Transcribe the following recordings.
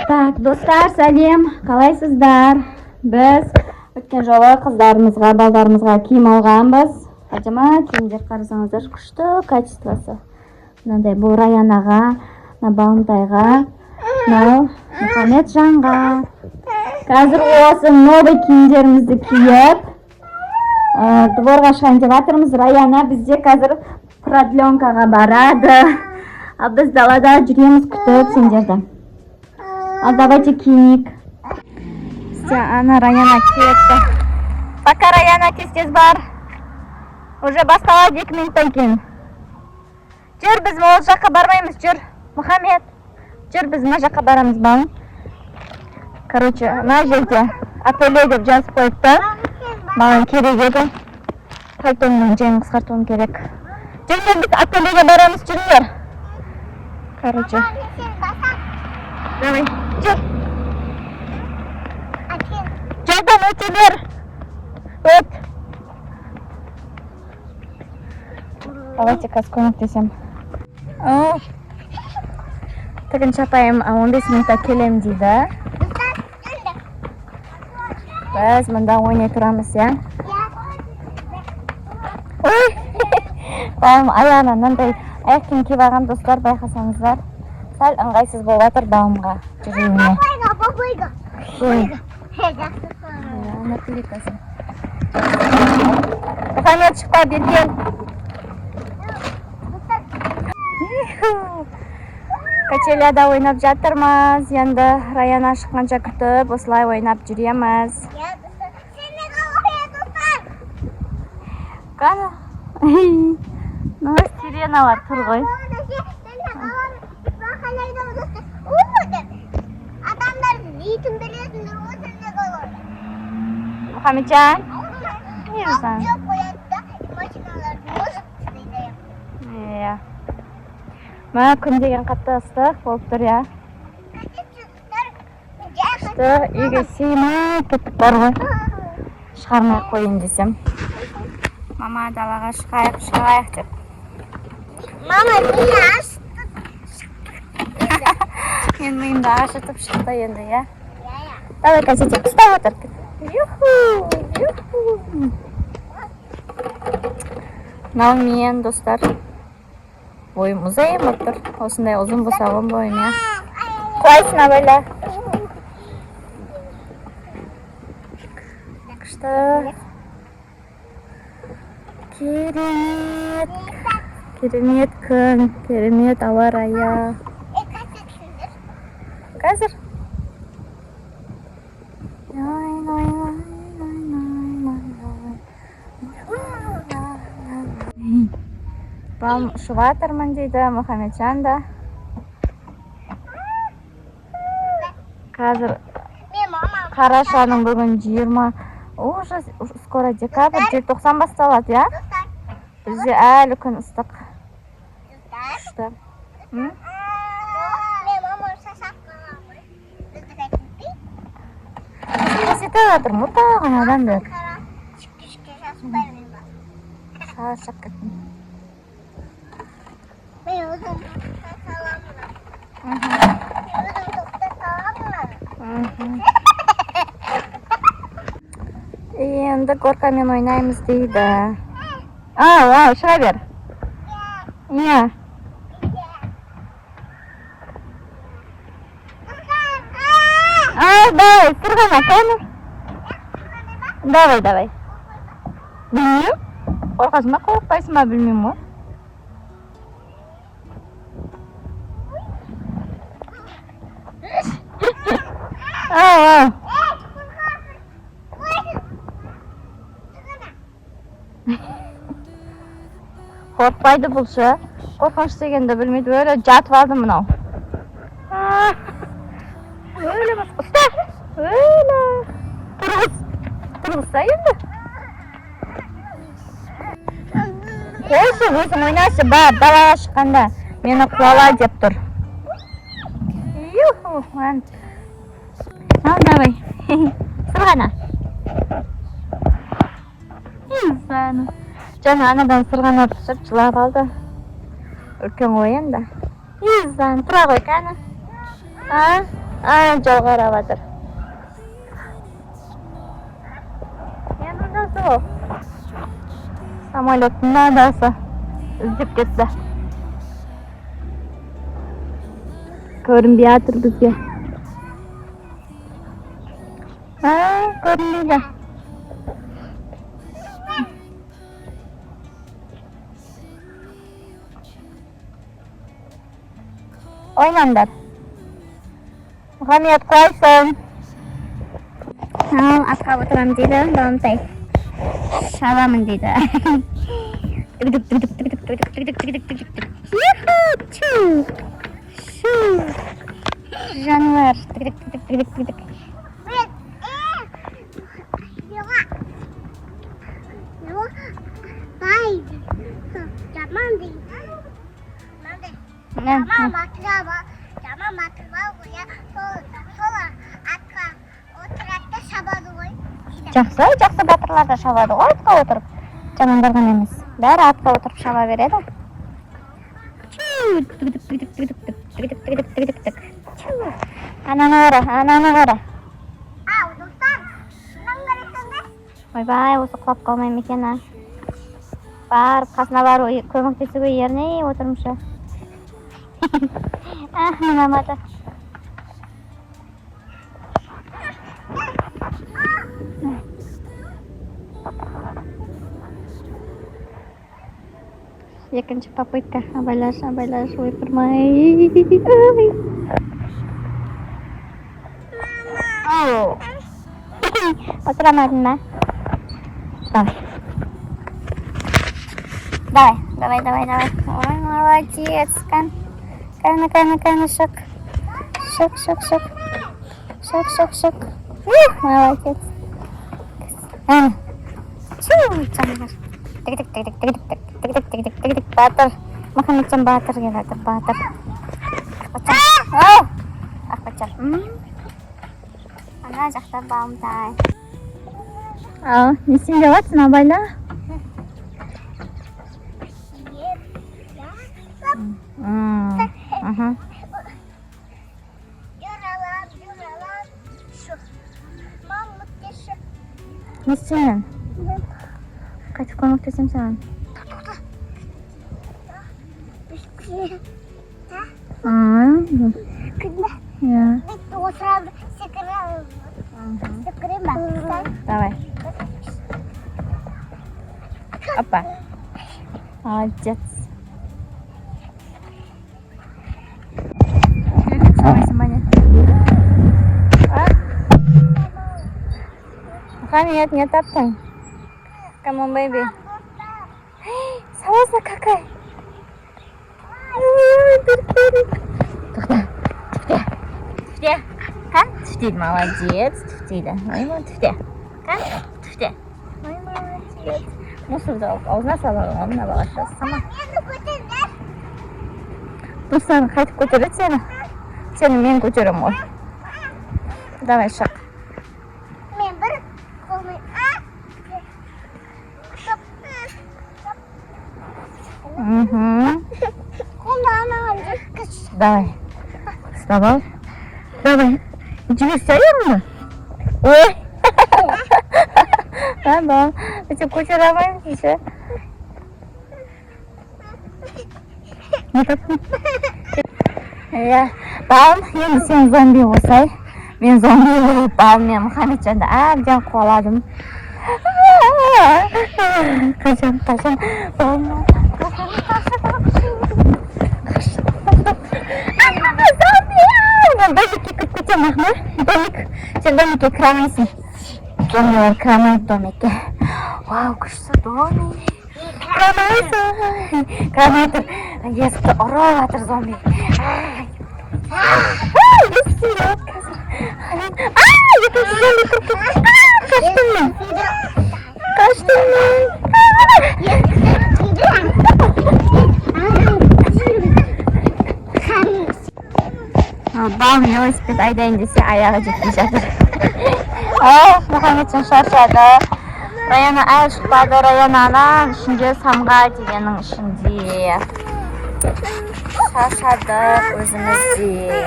Так, достар, сәлем. Қалайсыздар? Біз өткен жолы қыздарымызға, балдарымызға киім алғанбыз. Әдемі киімдер, қарасаңыздар, күшті качествосы. Мынандай бұл Раянаға, Балымтайға, Мұхамеджанға. Қазір осы новый киімдерімізді киіп, дворға шығайын деп жатырмыз. Раяна бізде қазір продленкаға барады. Ал біз далада жүреміз күтіп сендерді. Ал давайте киінейік. Ана Раяна кетті. Пока Раяна тез бар. Уже басталады 2 минуттан кейін. Жүр, біз ол жаққа бармаймыз, жүр. Мұхамед, жүр, біз мына жаққа барамыз, балым. Короче, мына жерде ателье деп жазып қойыпты. Маған керек еді. Пальтомның жеңін қысқартуым керек. Жүріңдер, біз ательеге барамыз, жүріңдер. Короче. Давай, жүр. Жолдан өте бер. Өт. Давайте қазір көмектесем. Тігінші апайым 15 минутта келем дейді. Біз мұнда ойнай тұрамыз, я? Ой! Балым аяғына мынандай аяқ киім киіп алған, достар, байқасаңыздар. Сәл ыңғайсыз болып жатыр балымға жүруіне. Ана кликасын. Мұхамед, шықпа, берген. Качеляда ойнап жатырмыз. Енді Раяна шыққанша күтіп, осылай ойнап жүреміз. Қаны? Сиреналар тұр ғой. Мұхамеджан? Не жүрсің? Мына күн деген қатты ыстық болып тұр, я? Күшті, үйге сыймай кеттік бар ғой. Шығармай қойын десем. Мама, далаға шығайық деп. Мама, мені ашытып. Мен миымды ашытып шықты енді, я? Давай, кәсетек, ұстап отыр. Мынау мен, достар. Бойым ұзайым отыр. Осындай ұзын босағым бойым, я? Құлайсың, абайла. Күшті. Керемет. Керемет күн, керемет ауа райы. Қазір? Балым ұшып жатырмын дейді, Мұхамеджан да. Қазір қарашаның бүгін 20. Уже скоро декабрь, 90 басталады, я? Бізде әлі күн ыстық. Күшті. Қасеті жатыр, мұтағын адамдық. Шашақ кеттім. Мен өзім енді горкамен ойнаймыз дейді. Ау, шыға бер. Не? Давай, сырғана, кәні? Давай. Білмейм? Қорқасың ба, қорқпайсың ба, білмейм ғой. Ау. Қорқпайды бұлшы. Қорқыныш дегенді білмейді, өлі жатып алды мұнау. Өлі бас, ұста! Өлі! Тұрғызса енді. Қойшы, өзің ойнасы бар, далаға шыққанда. Мені қуала деп тұр. Ал, давай. Сырғана. Жаңа анадан сырғана түсіп жылап алды. Үлкен ғой енді. Тұра ғой кәні. Жол қарап жатыр. Yanında su. Самолеттің надасы. Үздіп кетті. Көрінбей жатыр бізге. Көрінбейді. Ойнаңдар. Мұхаммед қойсын. Ал, атқа отырам дейді, Балымтай. Шабамын дейді. Жануар. Жақсы батырлар да шабады ғой атқа отырып. Жамандардан емес. Бәрі атқа отырып шаба береді. Ананы қара. Ойбай, осы құлап қалмай ма екен? Барып, қасына барып көмектесуге еріней отырмшы. Мынамады. Екінші попытка. Абайлаш, ойпырмай. Отырамадың ба? Давай. Ой, молодец. Кана, шок. Шок. Молодец. Жануар. Батыр. Мұхаммеджан батыр келе жатыр, батыр. Ақбатжан. Ана жақта Балымтай. Не істеп жатсың, Абайла? Не істеймін? Қайтып көмектесем саған. Ja. Давай. Опа. Молодец. Нет, не топай. Come on, baby. Согласна какая? Түфте. Қан? Түфтейді, молодец. Түфтейді. Ой, түфте. Қан? Түфте. Ой, молодец. Мусорды аузына салады, алдына балашы. Сама. Достарын қайтып көтереді сені. Сені мен көтерем ғой. Давай, шық. Мен бір қолмен. Давай. Вставай. Давай. Тебе стоим? Ой. Да. Это куча романтики. Я Балым, енді сен зомби болсай. Мен зомби болып Балым, Мұхаммеджанды әбден қуаладым. Қашан. Балым. Домикке кіріп кетем, Ахма. Сен домикке кірамайсың. Зомбилар кірамайды домикке. Вау, күшті домик. Кірамайды. Есікті ұрып жатыр зомби. Kaçtım Балым велосипед айдайын десе аяғы жетпей жатыр. Мұхаммеджан шаршады. Раяна әлі шықпады. Раяна анан ішінде самға дегеннің ішінде. Şaşadık özümüzde.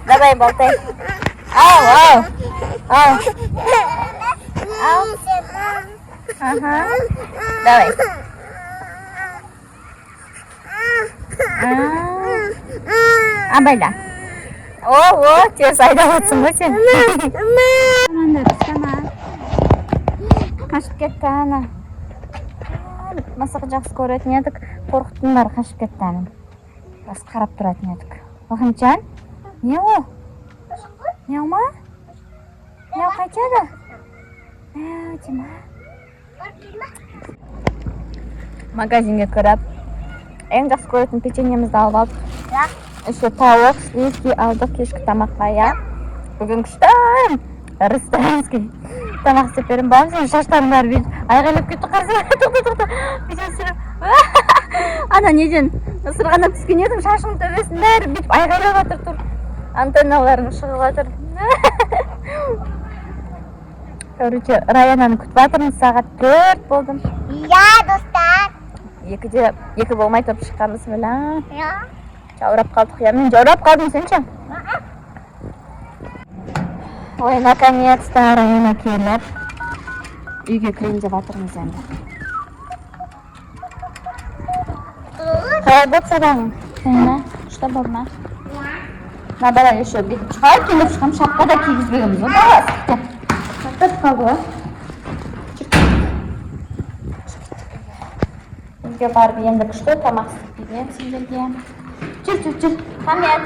Давай болтай. Al, al. Al. Al. Ага. Давай. Абайда. О, терс айдаватсың ғой сен. Қашып кетті ана. Масақ жақсы көретін едік, қорқыттың бары қашып кетті ана. Бас қарап тұратын едік. Оқымчан, не ол? Не ма? Не қайтеді? Дима. Магазинге кіріп, ең жақсы көретін печеньемізді алып алдық. Еще тауық, сливки алдық кешкі тамаққа, я. Бүгін күштім. Ресторанский тамақ істеп берем. Балам, сен шаштарың бәрі бейт. Айғайлап кетті қазір. Тоқта. Бейт сүріп. Ана неден ысырғанап түскен едім, шашың төбесін бәрі бейт. Айғайлап атыр тұр. Антенналарың шығып атыр. Короче, Раянаны күтіп атырмыз, сағат 4 болдым. Я, достар. Екі болмай тұрып шыққанбыз білі. Жаурап қалдық, я мен жаурап қалдым, сен ше? Ой, наконец-то Раяна келіп, үйге кірейін деп атырмыз енді. Қалай болып сабағың? Сені, что болды ма? На, бала, еще бүйтіп шығар, келіп шығам, шапқа да кигізбегіміз, о, бала, сықты. Шаптап қалды ғой. Үйге барып енді күшті тамақ істеп берем сендерге. Жүр, Хамет.